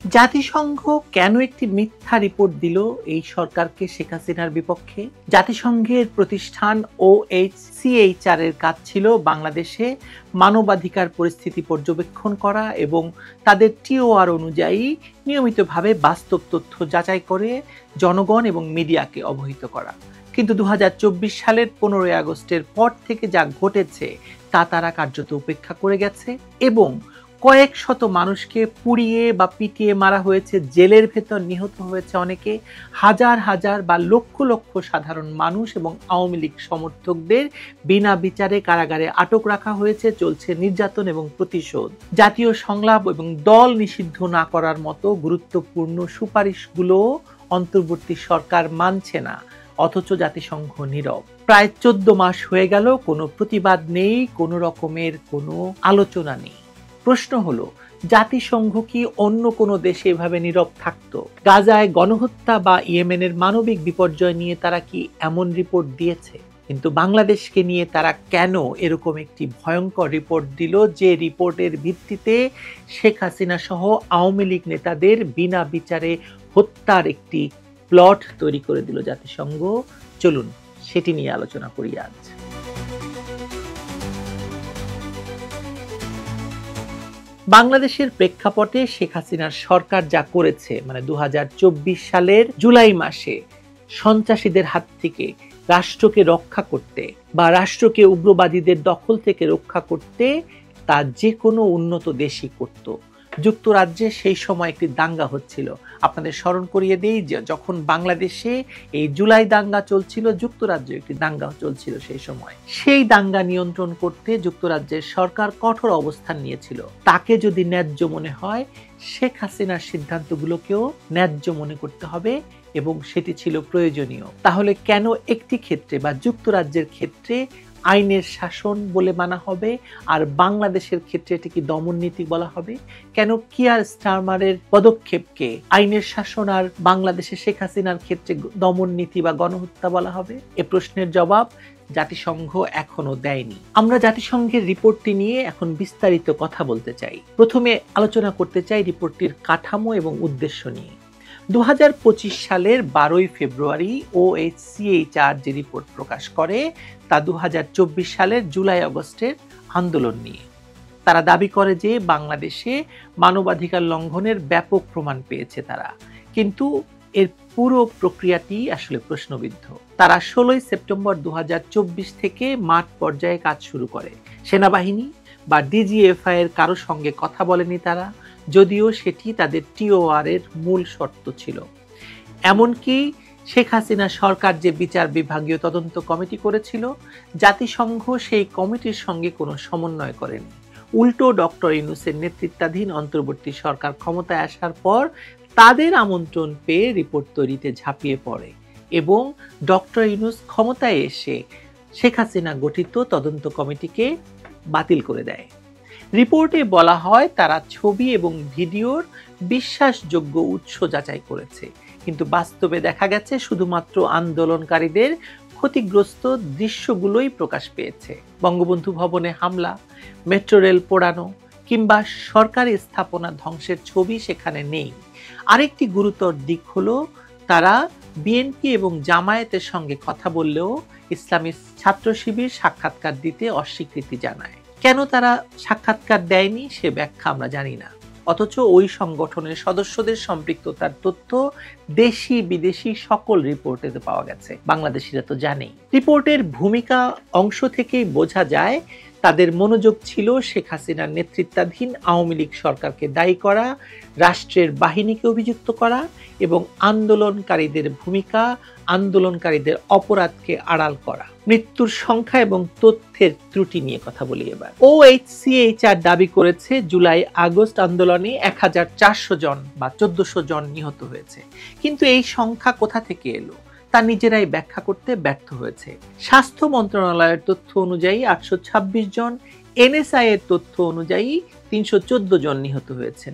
জাতিসংঘ কেন একটি মিথ্যা রিপোর্ট দিল এই সরকারকে শেখ হাসিনার বিপক্ষে? জাতিসংঘের প্রতিষ্ঠান OHCHR এর কাজ ছিল বাংলাদেশে মানবাধিকার পরিস্থিতি পর্যবেক্ষণ করা এবং তাদের TOR অনুযায়ী নিয়মিতভাবে বাস্তব তথ্য যাচাই করে জনগণ এবং মিডিয়াকে অবহিত করা। কিন্তু 2024 সালের 15 আগস্টের পর থেকে যা ঘটেছে তা তারা কার্যত উপেক্ষা করে গেছে এবং কয়েক শত মানুষকে পুড়িয়ে বা পিটিয়ে মারা হয়েছে, জেলের ভেতর নিহত হয়েছে অনেকে, হাজার হাজার বা লক্ষ লক্ষ সাধারণ মানুষ এবং আওয়ামী লীগ সমর্থকদের বিনা বিচারে কারাগারে আটক রাখা হয়েছে, চলছে নির্যাতন এবং প্রতিশোধ। জাতীয় সংলাপ এবং দল নিষিদ্ধ না করার মতো গুরুত্বপূর্ণ সুপারিশগুলো অন্তর্বর্তী সরকার মানছে না, অথচ জাতিসংঘ নীরব। প্রায় 14 মাস হয়ে গেল, কোনো প্রতিবাদ নেই, কোনো রকমের কোনো আলোচনা নেই। প্রশ্ন হলো, জাতিসংঘ কি অন্য কোনো দেশে এভাবে নীরব থাকতো? গাজায় গণহত্যা বা ইয়েমেনের মানবিক বিপর্যয় নিয়ে তারা কি এমন রিপোর্ট দিয়েছে? কিন্তু বাংলাদেশকে নিয়ে তারা কেন এরকম একটি ভয়ঙ্কর রিপোর্ট দিল, যে রিপোর্টের ভিত্তিতে শেখ হাসিনা সহ আওয়ামী লীগ নেতাদের বিনা বিচারে হত্যার একটি প্লট তৈরি করে দিল জাতিসংঘ? চলুন সেটি নিয়ে আলোচনা করি আজ। বাংলাদেশের প্রেক্ষাপটে শেখ হাসিনার সরকার যা করেছে, 2024 সালের জুলাই মাসে সন্ত্রাসীদের হাত থেকে রাষ্ট্রকে রক্ষা করতে বা রাষ্ট্রকে উগ্রবাদীদের দখল থেকে রক্ষা করতে, তা যে কোনো উন্নত দেশই করত। যুক্তরাজ্যে সেই সময় একটি দাঙ্গা হচ্ছিল, আপনাদের স্মরণ করিয়ে দেই যে যখন বাংলাদেশে এই জুলাই দাঙ্গা চলছিল, যুক্তরাজ্যে একটি দাঙ্গা চলছিল সেই সময়। সেই দাঙ্গা নিয়ন্ত্রণ করতে যুক্তরাজ্যের সরকার কঠোর অবস্থান নিয়েছিল। তাকে যদি ন্যায্য মনে হয়, শেখ হাসিনার সিদ্ধান্তগুলোকেও ন্যায্য মনে করতে হবে এবং সেটি ছিল প্রয়োজনীয়। তাহলে কেন একটি ক্ষেত্রে বা যুক্তরাজ্যের ক্ষেত্রে আইনের শাসন বলে মানা হবে আর বাংলাদেশের ক্ষেত্রে এটি কি দমন নীতি বলা হবে? কেন কিয়ার স্টারমারের পদক্ষেপকে আইনের শাসন আর বাংলাদেশে শেখ হাসিনার ক্ষেত্রে দমন নীতি বা গণহত্যা বলা হবে? এ প্রশ্নের জবাব জাতিসংঘ এখনো দেয়নি। আমরা জাতিসংঘের রিপোর্টটি নিয়ে এখন বিস্তারিত কথা বলতে চাই। প্রথমে আলোচনা করতে চাই রিপোর্টটির কাঠামো এবং উদ্দেশ্য নিয়ে। 2025 সালের 12 ফেব্রুয়ারি OHCHR যে রিপোর্ট প্রকাশ করে তা 2024 সালের জুলাই আগস্টের আন্দোলন নিয়ে। তারা দাবি করে যে বাংলাদেশে মানবাধিকার লঙ্ঘনের ব্যাপক প্রমাণ পেয়েছে তারা, কিন্তু এর পুরো প্রক্রিয়াটি আসলে প্রশ্নবিদ্ধ। তারা 16 সেপ্টেম্বর 2024 থেকে মাঠ পর্যায়ে কাজ শুরু করে। সেনাবাহিনী বা DGFI এর কারো সঙ্গে কথা বলেনি তারা, যদিও সেটি তাদের TOR এর মূল শর্ত ছিল। এমনকি শেখ হাসিনা সরকার যে বিচার বিভাগীয় তদন্ত কমিটি করেছিল, জাতিসংঘ সেই কমিটির সঙ্গে কোনো সমন্বয় করেনি। উল্টো ডক্টর ইউনূসের নেতৃত্বাধীন অন্তর্বর্তী সরকার ক্ষমতায় আসার পর তাদের আমন্ত্রণ পেয়ে রিপোর্ট তৈরিতে ঝাঁপিয়ে পড়ে এবং ডক্টর ইউনূস ক্ষমতায় এসে শেখ হাসিনা গঠিত তদন্ত কমিটিকে বাতিল করে দেয়। রিপোর্টে বলা হয় তারা ছবি এবং ভিডিওর বিশ্বাসযোগ্য উৎস যাচাই করেছে, কিন্তু বাস্তবে দেখা গেছে শুধুমাত্র আন্দোলনকারীদের ক্ষতিগ্রস্ত দৃশ্যগুলোই প্রকাশ পেয়েছে। বঙ্গবন্ধু ভবনে হামলা, মেট্রো রেল পোড়ানো কিংবা সরকারি স্থাপনা ধ্বংসের ছবি সেখানে নেই। আরেকটি গুরুতর দিক হলো, তারা বিএনপি এবং জামায়াতের সঙ্গে কথা বললেও ইসলামী ছাত্র শিবির সাক্ষাৎকার দিতে অস্বীকৃতি জানায়। কেন তারা সাক্ষাৎকার দেয়নি সে ব্যাখ্যা আমরা জানি না, অথচ ওই সংগঠনের সদস্যদের সম্পৃক্ততার তথ্য দেশি বিদেশি সকল রিপোর্টে পাওয়া গেছে, বাংলাদেশিরা তো জানেই। রিপোর্টের ভূমিকা অংশ থেকেই বোঝা যায় তাদের মনোযোগ ছিল শেখ হাসিনার নেতৃত্বাধীন আওয়ামী লীগ সরকারকে দায়ী করা, রাষ্ট্রের বাহিনীকে অভিযুক্ত করা এবং আন্দোলনকারীদের ভূমিকা, আন্দোলনকারীদের অপরাধকে আড়াল করা। মৃত্যুর সংখ্যা এবং তথ্যের ত্রুটি নিয়ে কথা বলি এবার। OHCHR দাবি করেছে জুলাই আগস্ট আন্দোলনে 1400 জন বা 1400 জন নিহত হয়েছে, কিন্তু এই সংখ্যা কোথা থেকে এলো তা নিজেরাই ব্যাখ্যা করতে ব্যর্থ হয়েছে। স্বাস্থ্য মন্ত্রণালয়ের তথ্য অনুযায়ী 826 জন, NSI এর তথ্য অনুযায়ী 314 জন নিহত হয়েছেন।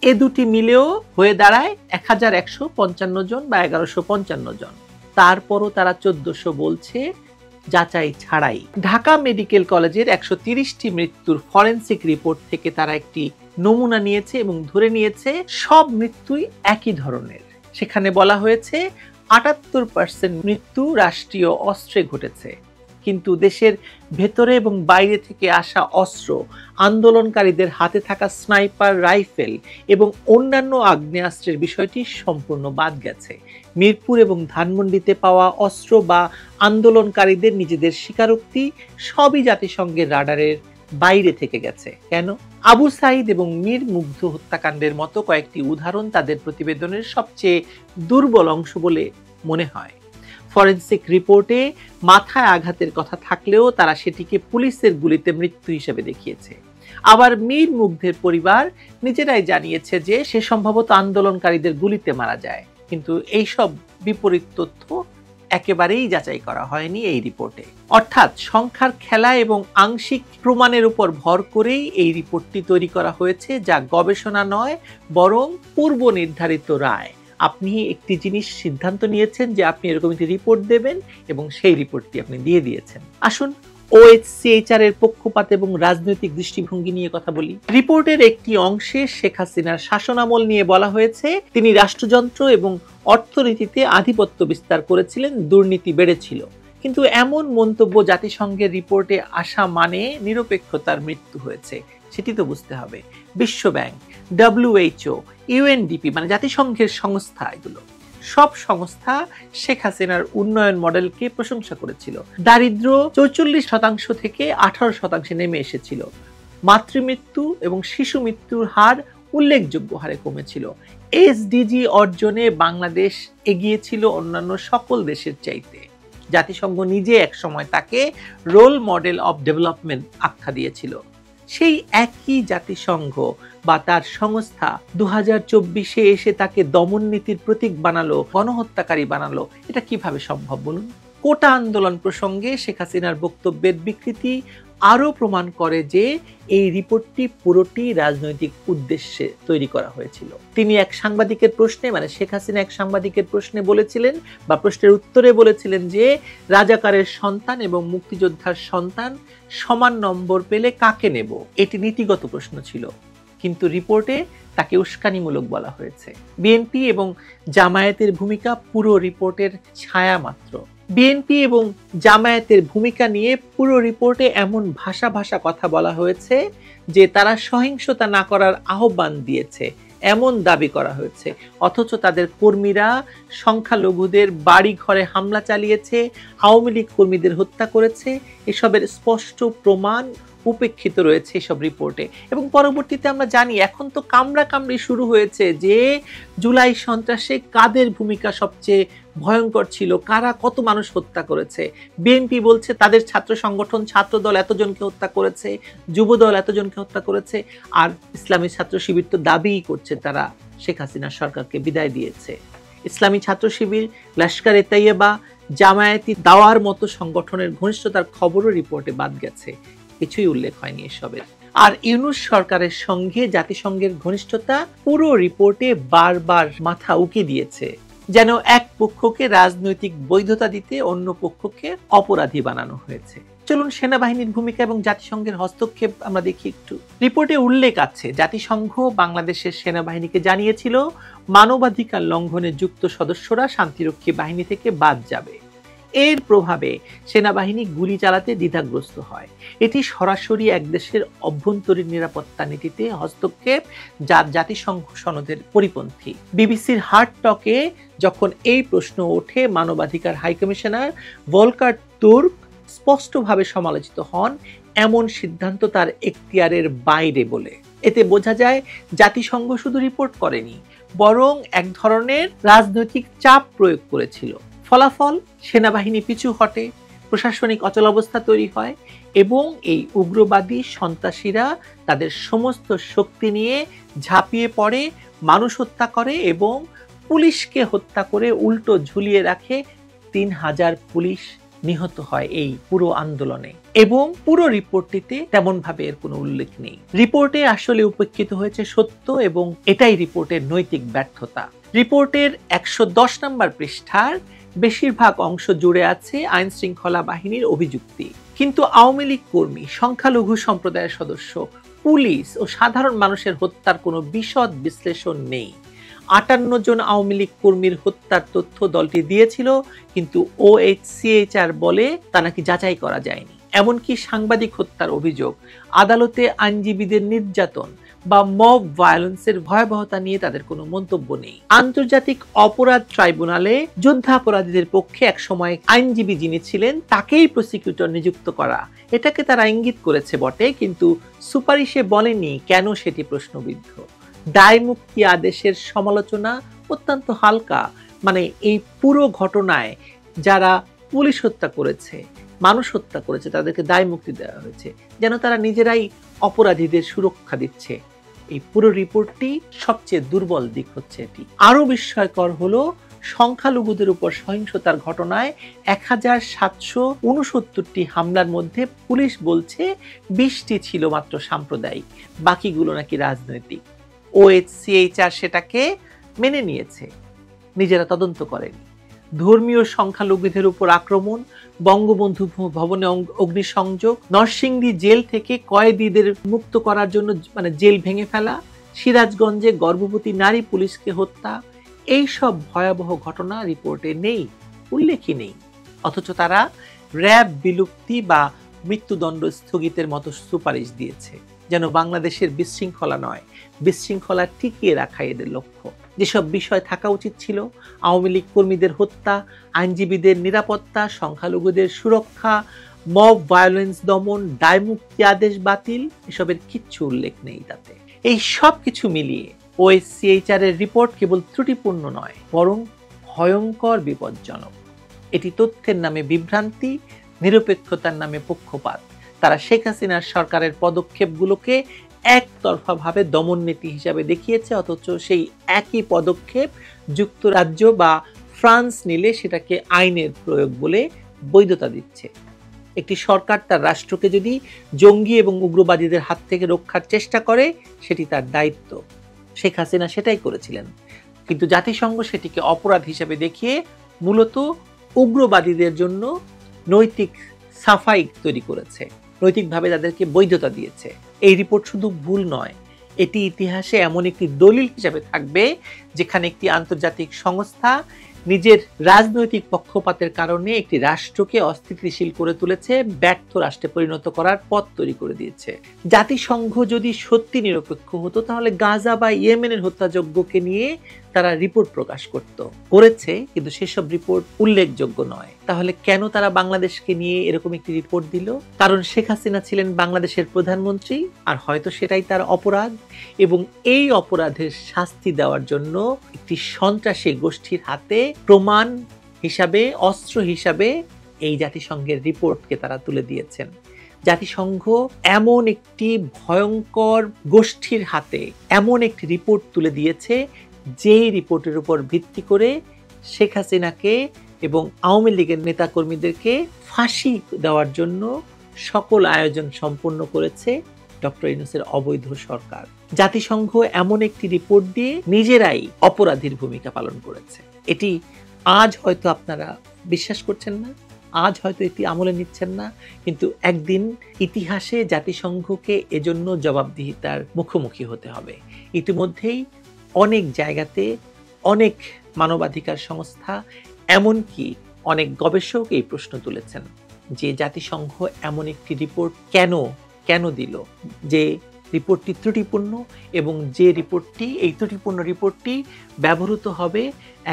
এ দুটি মিলেও হয়ে দাঁড়ায় 1155 জন বা 1155 জন। তারপরও তারা 1400 বলছে, যাচাই ছাড়াই। ঢাকা মেডিকেল কলেজের ১৩০টি মৃত্যুর ফরেনসিক রিপোর্ট থেকে তারা একটি নমুনা নিয়েছে এবং ধরে নিয়েছে সব মৃত্যুই একই ধরনের। সেখানে বলা হয়েছে ৭৮% মৃত্যু রাষ্ট্রীয় অস্ত্রে ঘটেছে, কিন্তু দেশের ভেতরে এবং বাইরে থেকে আসা অস্ত্র, আন্দোলনকারীদের হাতে থাকা স্নাইপার রাইফেল এবং অন্যান্য আগ্নেয়াস্ত্রের বিষয়টি সম্পূর্ণ বাদ গেছে। মিরপুর এবং ধানমন্ডিতে পাওয়া অস্ত্র বা আন্দোলনকারীদের নিজেদের স্বীকারোক্তি সবই জাতিসংঘের রাডারের বাইরে থেকে গেছে। কেন? আবু সাঈদ এবং মীর মুগ্ধ হত্যাকাণ্ডের মতো কয়েকটি উদাহরণ তাদের প্রতিবেদনের সবচেয়ে দুর্বল অংশ বলে মনে হয়। ফরেনসিক রিপোর্টে মাথায় আঘাতের কথা থাকলেও তারা সেটিকে পুলিশের গুলিতে মৃত্যু হিসেবে দেখিয়েছে। আবার মীর মুগ্ধের পরিবার নিজেরাই জানিয়েছে যে সে সম্ভবত আন্দোলনকারীদের গুলিতে মারা যায়, কিন্তু এইসব বিপরীত তথ্য একেবারেই যাচাই করা হয়নি এই রিপোর্টে। অর্থাৎ সংখ্যার খেলা এবং আংশিক প্রমাণের উপর ভর করেই এই রিপোর্টটি তৈরি করা হয়েছে, যা গবেষণা নয় বরং পূর্ব নির্ধারিত রায়। আপনি একটি জিনিস সিদ্ধান্ত নিয়েছেন যে আপনি এরকম একটি রিপোর্ট দেবেন এবং সেই রিপোর্টটি আপনি দিয়ে দিয়েছেন। আসুন OHCHR এর পক্ষপাত এবং রাজনৈতিক দৃষ্টিভঙ্গি নিয়ে কথা বলি। রিপোর্টের একটি অংশে শেখ হাসিনার শাসনামল নিয়ে বলা হয়েছে তিনি রাষ্ট্রযন্ত্র এবং অর্থনীতিতে আধিপত্য বিস্তার করেছিলেন, দুর্নীতি বেড়েছিল। কিন্তু এমন মন্তব্য জাতিসংঘের রিপোর্টে আসা মানে নিরপেক্ষতার মৃত্যু হয়েছে, সেটি তো বুঝতে হবে। বিশ্ব ব্যাংক, WHO, UNDP মানে জাতিসংঘের সংস্থা, এগুলো সব সংস্থা শেখ হাসিনার উন্নয়ন মডেলকে প্রশংসা করেছিল। দারিদ্র ৪৪% থেকে 18% নেমে এসেছিল। মাতৃমৃত্যু এবং শিশু মৃত্যুর হার উল্লেখযোগ্য হারে কমেছিল। SDG অর্জনে বাংলাদেশ এগিয়েছিল অন্যান্য সকল দেশের চাইতে। জাতিসংঘ নিজে একসময় তাকে রোল মডেল অফ ডেভেলপমেন্ট আখ্যা দিয়েছিল। সেই একই জাতিসংঘ বা তার সংস্থা ২০২৪-এ এসে তাকে দমন নীতির প্রতীক বানালো, গণহত্যাকারী বানালো। এটা কিভাবে সম্ভব বলুন? কোটা আন্দোলন প্রসঙ্গে শেখ হাসিনার বক্তব্যের বিকৃতি আরো প্রমাণ করে যে এই রিপোর্টটি পুরোটি রাজনৈতিক উদ্দেশ্যে তৈরি করা হয়েছিল। তিনি এক সাংবাদিকের প্রশ্নে, মানে শেখ হাসিনা এক সাংবাদিকের প্রশ্নে বলেছিলেন বা প্রশ্নের উত্তরে বলেছিলেন যে রাজাকারের সন্তান এবং মুক্তিযোদ্ধার সন্তান সমান নম্বর পেলে কাকে নেব? এটি নীতিগত প্রশ্ন ছিল, কিন্তু রিপোর্টে তাকে উস্কানিমূলক বলা হয়েছে। বিএনপি এবং জামায়াতের ভূমিকা পুরো রিপোর্টের ছায়া মাত্র। বিএনপি এবং জামায়াতের ভূমিকা নিয়ে পুরো রিপোর্টে এমন ভাষা কথা বলা হয়েছে যে তারা সহিংসতা না করার আহ্বান দিয়েছে, এমন দাবি করা হয়েছে, অথচ তাদের কর্মীরা সংখ্যালঘুদের বাড়ি ঘরে হামলা চালিয়েছে, আওয়ামী লীগ কর্মীদের হত্যা করেছে। এসবের স্পষ্ট প্রমাণ উপেক্ষিত রয়েছে এসব রিপোর্টে। এবং পরবর্তীতে আমরা জানি এখন তো কামড়াকামড়ি শুরু হয়েছে যে জুলাই সন্ত্রাসে কাদের ভূমিকা সবচেয়ে ভয়ঙ্কর ছিল, কারা কত মানুষ হত্যা করেছে। বিএনপি বলছে তাদের ছাত্র সংগঠন ছাত্রদল এতজনকে হত্যা করেছে, যুবদল এতজনকে হত্যা করেছে, আর ইসলামী ছাত্র শিবির তো দাবিই করছে তারা শেখ হাসিনার সরকারকে বিদায় দিয়েছে। ইসলামী ছাত্র শিবির, লস্কর এ তৈয়বা, জামায়াতি দাওয়ার মতো সংগঠনের ঘনিষ্ঠতার খবরও রিপোর্টে বাদ গেছে, কিছুই উল্লেখ হয়নি এসবের। আর ইউনূস সরকারের সঙ্গে জাতিসংঘের ঘনিষ্ঠতা পুরো রিপোর্টে বারবার মাথা উঁকি দিয়েছে, যেন এক পক্ষকে রাজনৈতিক বৈধতা দিতে অন্য পক্ষকে অপরাধী বানানো হয়েছে। চলুন সেনাবাহিনীর ভূমিকা এবং জাতিসংঘের হস্তক্ষেপ আমরা দেখি একটু। রিপোর্টে উল্লেখ আছে জাতিসংঘ বাংলাদেশের সেনাবাহিনীকে জানিয়েছিল মানবাধিকার লঙ্ঘনে যুক্ত সদস্যরা শান্তিরক্ষী বাহিনী থেকে বাদ যাবে। এর প্রভাবে সেনাবাহিনী গুলি চালাতে দ্বিধাগ্রস্ত হয়। এটি সরাসরি এক দেশের অভ্যন্তরীণ নিরাপত্তা নীতিতে হস্তক্ষেপ, যা জাতিসংঘ সনদের পরিপন্থী। বিবিসির হার্ট টকে যখন এই প্রশ্ন ওঠে, মানবাধিকার হাইকমিশনার ভলকার তুর্ক স্পষ্টভাবে সমালোচিত হন এমন সিদ্ধান্ত তার এখতিয়ারের বাইরে বলে। এতে বোঝা যায় জাতিসংঘ শুধু রিপোর্ট করেনি, বরং এক ধরনের রাজনৈতিক চাপ প্রয়োগ করেছিল। ফলাফল, সেনাবাহিনী পিছু হটে, প্রশাসনিক অচলাবস্থা তৈরি হয় এবং এই উগ্রবাদী সন্ত্রাসীরা তাদের সমস্ত শক্তি নিয়ে ঝাঁপিয়ে পড়ে, মানুষ হত্যা করে এবং পুলিশকে হত্যা করে উল্টো ঝুলিয়ে রাখে। ৩,০০০ পুলিশ নিহত হয় এই পুরো আন্দোলনে, এবং পুরো রিপোর্টটিতে তেমন ভাবে এর কোনো উল্লেখ নেই। রিপোর্টে আসলে উপেক্ষিত হয়েছে সত্য, এবং এটাই রিপোর্টের নৈতিক ব্যর্থতা। রিপোর্টের ১১০ নম্বর পৃষ্ঠার বেশিরভাগ অংশ জুড়ে আছে আইন শৃঙ্খলা বাহিনীর অভিযুক্তি। কিন্তু আওয়ামী লীগ কর্মী, সংখ্যালঘু সম্প্রদায়ের সদস্য, পুলিশ ও সাধারণ মানুষের হত্যার কোনো বিশদ বিশ্লেষণ নেই। ৫৮ জন আওয়ামী লীগ কর্মীর হত্যার তথ্য দলটি দিয়েছিল, কিন্তু OHCHR বলে তা নাকি যাচাই করা যায়নি। এমনকি সাংবাদিক হত্যার অভিযোগ, আদালতে আইনজীবীদের নির্যাতন বা মব ভায়োলেন্সের ভয়াবহতা নিয়ে তাদের কোনো মন্তব্য নেই। আন্তর্জাতিক অপরাধ ট্রাইব্যুনালে যুদ্ধাপরাধীদের পক্ষে একসময় আইনজীবী যিনি ছিলেন তাকেই প্রসিকিউটর নিযুক্ত করা, এটাকে তারা ইঙ্গিত করেছে বটে, কিন্তু সুপারিশে বলেনি কেন সেটি প্রশ্নবিদ্ধ। দায় মুক্তি আদেশের সমালোচনা অত্যন্ত হালকা, মানে এই পুরো ঘটনায় যারা পুলিশ হত্যা করেছে, মানুষ হত্যা করেছে, তাদেরকে দায় মুক্তি দেওয়া হয়েছে, যেন তারা নিজেরাই অপরাধীদের সুরক্ষা দিচ্ছে। এই পুরো রিপোর্টটি সবচেয়ে দুর্বল দিক হচ্ছে এটি। আরো বিস্ময়কর হলো সংখ্যালঘুদের উপর সহিংসতার ঘটনায় ১৭৬৯টি হামলার মধ্যে পুলিশ বলছে ২০টি ছিল মাত্র সাম্প্রদায়িক, বাকিগুলো নাকি রাজনৈতিক। OHCHR সেটাকে মেনে নিয়েছে, নিজেরা তদন্ত করেনি। ধর্মীয় সংখ্যালঘুদের উপর আক্রমণ, বঙ্গবন্ধু ভবনে অগ্নিসংযোগ, নরসিংদী জেল থেকে কয়েদিদের মুক্ত করার জন্য জেল ভেঙে ফেলা, সিরাজগঞ্জে গর্ভবতী নারী পুলিশকে হত্যা, এই সব ভয়াবহ ঘটনা রিপোর্টে নেই, উল্লেখই নেই। অথচ তারা র্যাব বিলুপ্তি বা মৃত্যুদণ্ড স্থগিতের মতো সুপারিশ দিয়েছে, যেন বাংলাদেশের বিশৃঙ্খলা নয়, বিশৃঙ্খলা টিকিয়ে রাখা এদের লক্ষ্য। যেসব বিষয় থাকা উচিত ছিল, আওয়ামী লীগ কর্মীদের হত্যা, আইনজীবীদের নিরাপত্তা, সংখ্যালঘুদের সুরক্ষা, মব ভায়োলেন্স দমন, দায়মুক্তি আদেশ বাতিল, এসবের কিচ্ছু উল্লেখ নেই তাতে। এই সব কিছু মিলিয়ে OHCHR এর রিপোর্ট কেবল ত্রুটিপূর্ণ নয়, বরং ভয়ঙ্কর বিপজ্জনক। এটি তথ্যের নামে বিভ্রান্তি, নিরপেক্ষতার নামে পক্ষপাত। তারা শেখ হাসিনার সরকারের পদক্ষেপগুলোকে একতরফাভাবে দমন নীতি হিসাবে দেখিয়েছে, অথচ সেই একই পদক্ষেপ যুক্তরাজ্য বা ফ্রান্স নিলে সেটাকে আইনের প্রয়োগ বলে বৈধতা দিচ্ছে। একটি সরকার তার রাষ্ট্রকে যদি জঙ্গি এবং উগ্রবাদীদের হাত থেকে রক্ষার চেষ্টা করে, সেটি তার দায়িত্ব। শেখ হাসিনা সেটাই করেছিলেন, কিন্তু জাতিসংঘ সেটিকে অপরাধ হিসেবে দেখিয়ে মূলত উগ্রবাদীদের জন্য নৈতিক সাফাই তৈরি করেছে, নৈতিকভাবে তাদেরকে বৈধতা দিয়েছে। এই রিপোর্ট শুধু ভুল নয়, এটি ইতিহাসে এমন একটি দলিল হিসাবে থাকবে যেখানে একটি আন্তর্জাতিক সংস্থা নিজের রাজনৈতিক পক্ষপাতের কারণে একটি রাষ্ট্রকে অস্থিতিশীল করে তুলেছে, ব্যর্থ রাষ্ট্রে পরিণত করার পথ তৈরি করে দিয়েছে। জাতিসংঘ যদি সত্যি নিরপেক্ষ হতো, তাহলে গাজা বা ইয়েমেনের হত্যাযজ্ঞকে নিয়ে তারা রিপোর্ট প্রকাশ করেছে, কিন্তু সেসব রিপোর্ট উল্লেখযোগ্য নয়। তাহলে কেন তারা বাংলাদেশকে নিয়ে এরকম একটি রিপোর্ট দিল? কারণ শেখ হাসিনা ছিলেন বাংলাদেশের প্রধানমন্ত্রী, আর হয়তো সেটাই তার অপরাধ, এবং এই অপরাধের শাস্তি দেওয়ার জন্য একটি সন্ত্রাসী গোষ্ঠীর হাতে প্রমাণ হিসাবে, অস্ত্র হিসাবে এই জাতিসংঘের রিপোর্টকে তারা তুলে দিয়েছেন। জাতিসংঘ এমন একটি ভয়ঙ্কর গোষ্ঠীর হাতে এমন একটি রিপোর্ট তুলে দিয়েছে, যেই রিপোর্টের উপর ভিত্তি করে শেখ হাসিনাকে এবং আওয়ামী লীগের নেতাকর্মীদেরকে ফাঁসি দেওয়ার জন্য সকল আয়োজন সম্পন্ন করেছে ডক্টর ইউনূসের অবৈধ সরকার। জাতিসংঘ এমন একটি রিপোর্ট দিয়ে নিজেরাই অপরাধীর ভূমিকা পালন করেছে। এটি আজ হয়তো আপনারা বিশ্বাস করছেন না, আজ হয়তো এটি আমলে নিচ্ছেন না, কিন্তু একদিন ইতিহাসে জাতিসংঘকে এজন্য জবাবদিহিতার মুখোমুখি হতে হবে। ইতিমধ্যেই অনেক জায়গাতে অনেক মানবাধিকার সংস্থা, এমনকি অনেক গবেষক এই প্রশ্ন তুলেছেন যে জাতিসংঘ এমন একটি রিপোর্ট কেন দিল, যে রিপোর্টটি ত্রুটিপূর্ণ, এবং যে রিপোর্টটি, এই ত্রুটিপূর্ণ রিপোর্টটি ব্যবহৃত হবে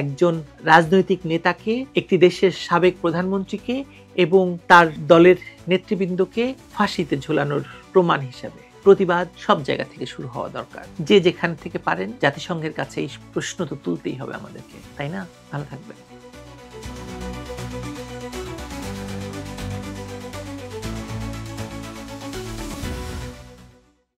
একজন রাজনৈতিক নেতাকে, একটি দেশের সাবেক প্রধানমন্ত্রীকে এবং তার দলের নেতৃবৃন্দকে ফাঁসিতে ঝোলানোর প্রমাণ হিসাবে। প্রতিবাদ সব জায়গা থেকে শুরু হওয়া দরকার। যে যেখান থেকে পারেন জাতিসংঘের কাছে এই প্রশ্ন তো তুলতেই হবে আমাদেরকে, তাই না? ভালো থাকবেন।